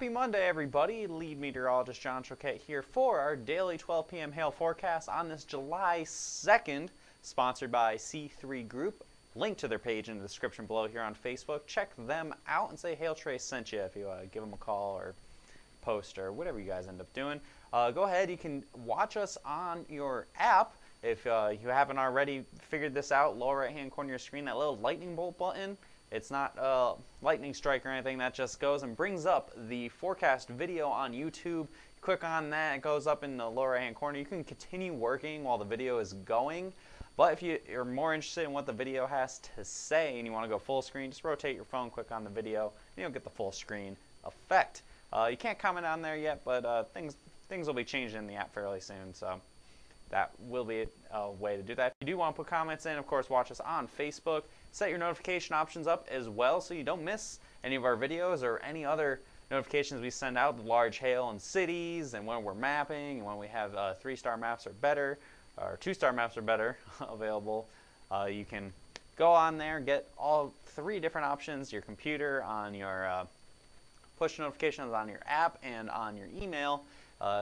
Happy Monday, everybody. Lead meteorologist John Choquette here for our daily 12 p.m. hail forecast on this July 2nd, sponsored by C3 Group. Link to their page in the description below here on Facebook. Check them out and say Hail Trace sent you if you give them a call or post or whatever you guys end up doing. Go ahead, you can watch us on your app. If you haven't already figured this out, lower right hand corner of your screen, that little lightning bolt button. It's not a lightning strike or anything, that just goes and brings up the forecast video on YouTube. Click on that, it goes up in the lower right hand corner. You can continue working while the video is going, but if you're more interested in what the video has to say and you want to go full screen, just rotate your phone, click on the video, and you'll get the full screen effect. You can't comment on there yet, but things will be changing in the app fairly soon, so that will be a way to do that. If you do want to put comments in, of course, watch us on Facebook. Set your notification options up as well so you don't miss any of our videos or any other notifications we send out, the large hail in cities and when we're mapping and when we have 3-star maps or better, or 2-star maps or better available. You can go on there, get all 3 different options, your computer, on your push notifications on your app and on your email.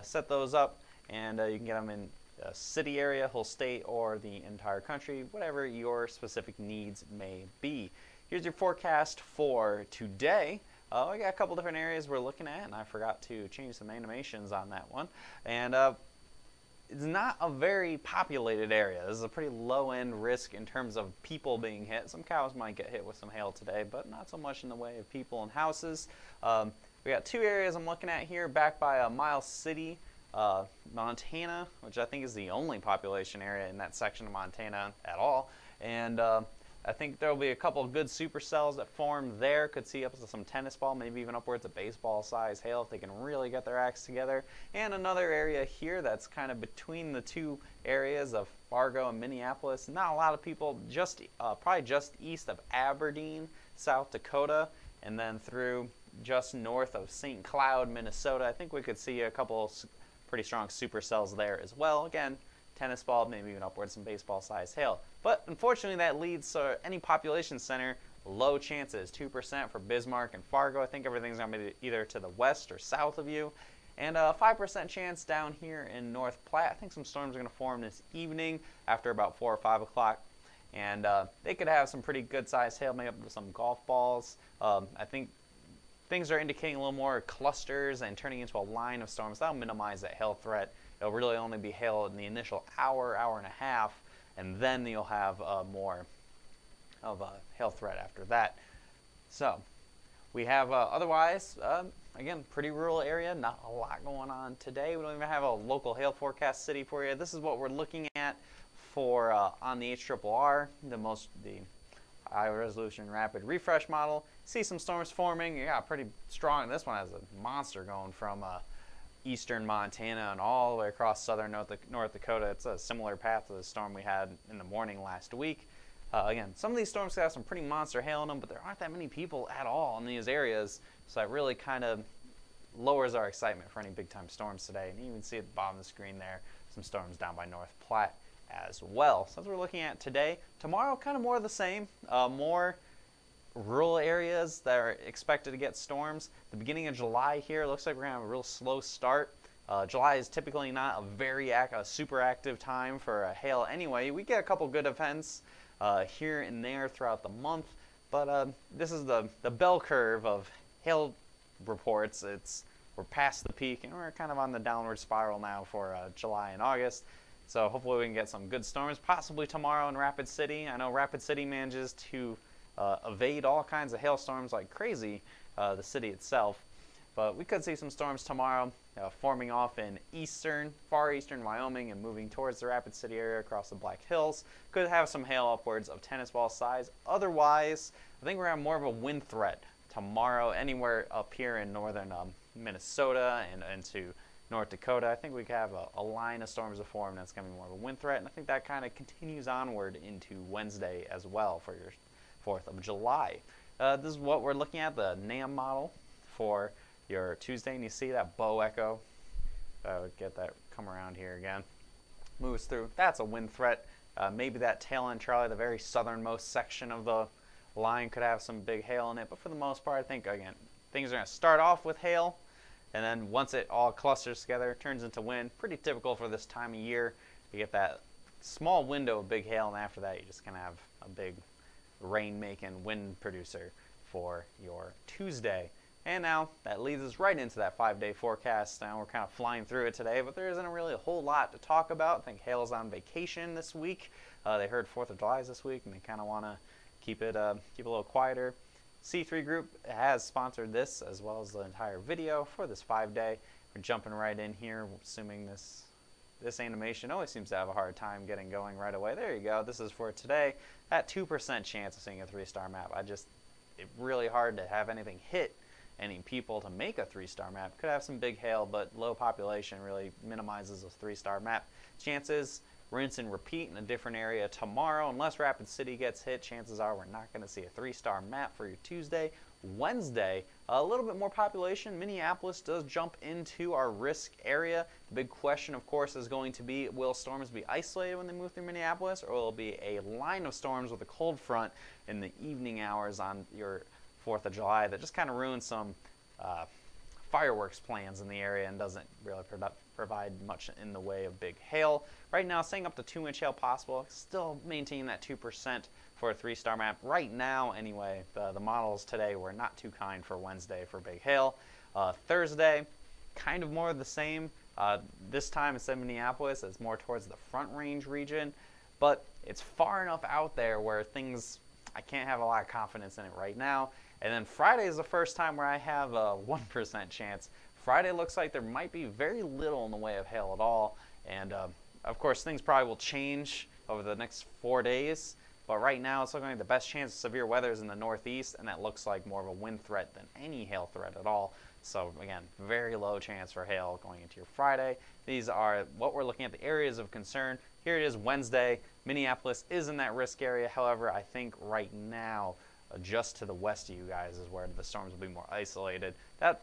Set those up and you can get them in a city area, whole state, or the entire country, whatever your specific needs may be. Here's your forecast for today. We got a couple different areas we're looking at, and I forgot to change some animations on that one. And it's not a very populated area. This is a pretty low-end risk in terms of people being hit. Some cows might get hit with some hail today, but not so much in the way of people and houses. We got 2 areas I'm looking at here, back by Miles City, Montana, which I think is the only population area in that section of Montana at all. And I think there will be a couple of good supercells that form there. Could see up to some tennis ball, maybe even upwards of baseball size hail if they can really get their acts together. And another area here that's kind of between the 2 areas of Fargo and Minneapolis. Not a lot of people, just probably just east of Aberdeen, South Dakota, and then through just north of St. Cloud, Minnesota. I think we could see a couple pretty strong supercells there as well. Again, tennis ball, maybe even upwards some baseball size hail. But unfortunately that leads to any population center low chances, 2% for Bismarck and Fargo. I think everything's going to be either to the west or south of you. And a 5% chance down here in North Platte. I think some storms are going to form this evening after about 4 or 5 o'clock. And they could have some pretty good sized hail, maybe up to some golf balls. I think things are indicating a little more clusters and turning into a line of storms. That'll minimize that hail threat. It'll really only be hail in the initial hour, hour and a half, and then you'll have more of a hail threat after that. So we have otherwise, again, pretty rural area, not a lot going on today. We don't even have a local hail forecast city for you. This is what we're looking at for on the HRRR, the high resolution rapid refresh model. See some storms forming. Yeah, pretty strong. This one has a monster going from eastern Montana and all the way across southern North Dakota. It's a similar path to the storm we had in the morning last week. Again, some of these storms have some pretty monster hail in them, but there aren't that many people at all in these areas, so that really kind of lowers our excitement for any big time storms today. And you can see at the bottom of the screen there some storms down by North Platte as well. So that's what we're looking at today. Tomorrow, kind of more of the same, more rural areas that are expected to get storms. The beginning of July here looks like we're going to have a real slow start. July is typically not a super active time for hail anyway. We get a couple good events here and there throughout the month, but this is the bell curve of hail reports. We're past the peak and we're kind of on the downward spiral now for July and August. So hopefully we can get some good storms, possibly tomorrow in Rapid City. I know Rapid City manages to evade all kinds of hailstorms like crazy, the city itself. But we could see some storms tomorrow forming off in far eastern Wyoming and moving towards the Rapid City area across the Black Hills. Could have some hail upwards of tennis ball size. Otherwise, I think we're going to have more of a wind threat tomorrow anywhere up here in northern Minnesota and into North Dakota. I think we could have a line of storms to form that's going to be more of a wind threat, and I think that kind of continues onward into Wednesday as well for your 4th of July. This is what we're looking at, the NAM model for your Tuesday, and you see that bow echo. Get that come around here again. Moves through. That's a wind threat. Maybe that tail end Charlie, the very southernmost section of the line, could have some big hail in it, but for the most part, I think, again, things are going to start off with hail. And then once it all clusters together, it turns into wind. Pretty typical for this time of year. You get that small window of big hail, and after that you just kind of have a big rain-making wind producer for your Tuesday. And now that leads us right into that 5-day forecast. Now we're kind of flying through it today, but there isn't really a whole lot to talk about. I think hail's on vacation this week. They heard 4th of July is this week, and they kind of want to keep it a little quieter. C3 Group has sponsored this as well as the entire video for this 5-day. We're jumping right in here, assuming this animation always seems to have a hard time getting going right away. There you go. This is for today. That 2% chance of seeing a 3-star map. It's really hard to have anything hit any people to make a 3-star map. Could have some big hail, but low population really minimizes those 3-star map chances. Rinse and repeat in a different area tomorrow. Unless Rapid City gets hit, chances are we're not going to see a 3-star map for your Tuesday. Wednesday, a little bit more population. Minneapolis does jump into our risk area. The big question, of course, is going to be, will storms be isolated when they move through Minneapolis, or will it be a line of storms with a cold front in the evening hours on your 4th of July that just kind of ruins some fireworks plans in the area and doesn't really provide much in the way of big hail. Right now, saying up to 2-inch hail possible, still maintaining that 2% for a 3-star map. Right now, anyway, the models today were not too kind for Wednesday for big hail. Thursday, kind of more of the same. This time instead of Minneapolis, it's more towards the Front Range region, but it's far enough out there where I can't have a lot of confidence in it right now. And then Friday is the first time where I have a 1% chance. Friday looks like there might be very little in the way of hail at all. And of course, things probably will change over the next 4 days. But right now, it's looking like the best chance of severe weather is in the northeast, and that looks like more of a wind threat than any hail threat at all. So again, very low chance for hail going into your Friday. These are what we're looking at, the areas of concern. Here it is Wednesday. Minneapolis is in that risk area. However, I think right now, just to the west of you guys is where the storms will be more isolated. That,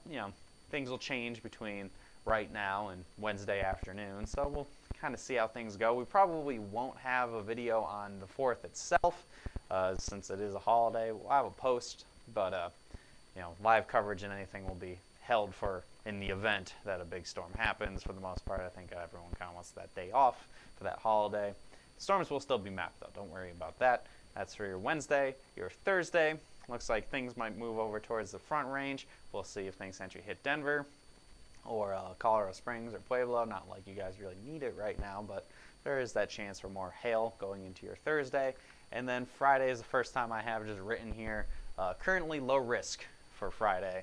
things will change between right now and Wednesday afternoon. So we'll kind of see how things go. We probably won't have a video on the 4th itself since it is a holiday. We'll have a post, but live coverage and anything will be held for in the event that a big storm happens. For the most part, I think everyone kind of wants that day off for that holiday. Storms will still be mapped though. Don't worry about that. That's for your Wednesday. Your Thursday, looks like things might move over towards the Front Range. We'll see if things actually hit Denver or Colorado Springs or Pueblo. Not like you guys really need it right now, but there is that chance for more hail going into your Thursday. And then Friday is the first time I have just written here, currently low risk for Friday.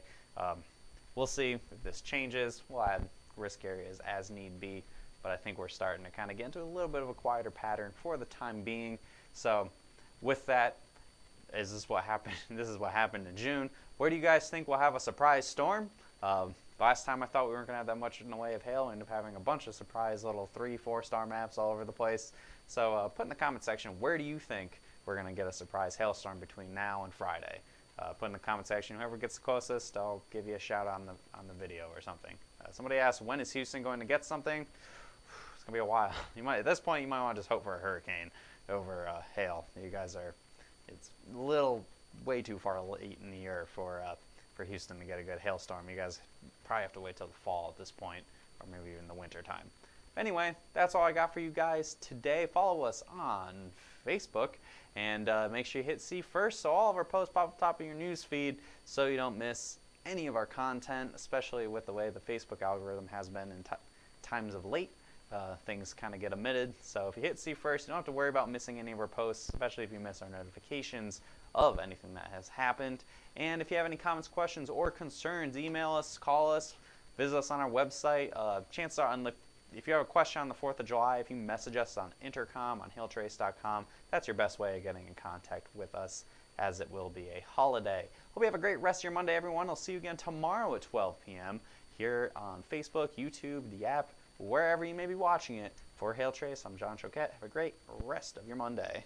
We'll see if this changes. We'll add risk areas as need be, but I think we're starting to kind of get into a little bit of a quieter pattern for the time being. So with that, this is what happened in June. Where do you guys think we'll have a surprise storm? Last time I thought we weren't going to have that much in the way of hail. We ended up having a bunch of surprise little 3-4-star maps all over the place. So put in the comment section, where do you think we're going to get a surprise hailstorm between now and Friday? Put in the comment section, whoever gets the closest, I'll give you a shout out on the video or something. Somebody asked, when is Houston going to get something? It's going to be a while. At this point, you might want to just hope for a hurricane over hail. You guys it's a little way too far late in the year for Houston to get a good hailstorm. You guys probably have to wait till the fall at this point, or maybe even the winter time. Anyway, that's all I got for you guys today. Follow us on Facebook, and make sure you hit see first so all of our posts pop up top of your news feed so you don't miss any of our content, especially with the way the Facebook algorithm has been in times of late. Things kind of get omitted. So if you hit see first, you don't have to worry about missing any of our posts, especially if you miss our notifications of anything that has happened. And if you have any comments, questions, or concerns, email us, call us, visit us on our website. Chances are, if you have a question on the 4th of July, if you message us on intercom on hailtrace.com, that's your best way of getting in contact with us, as it will be a holiday. Hope you have a great rest of your Monday, everyone. I'll see you again tomorrow at 12 p.m. here on Facebook, YouTube, the app, wherever you may be watching it. For Hail Trace, I'm John Choquette. Have a great rest of your Monday.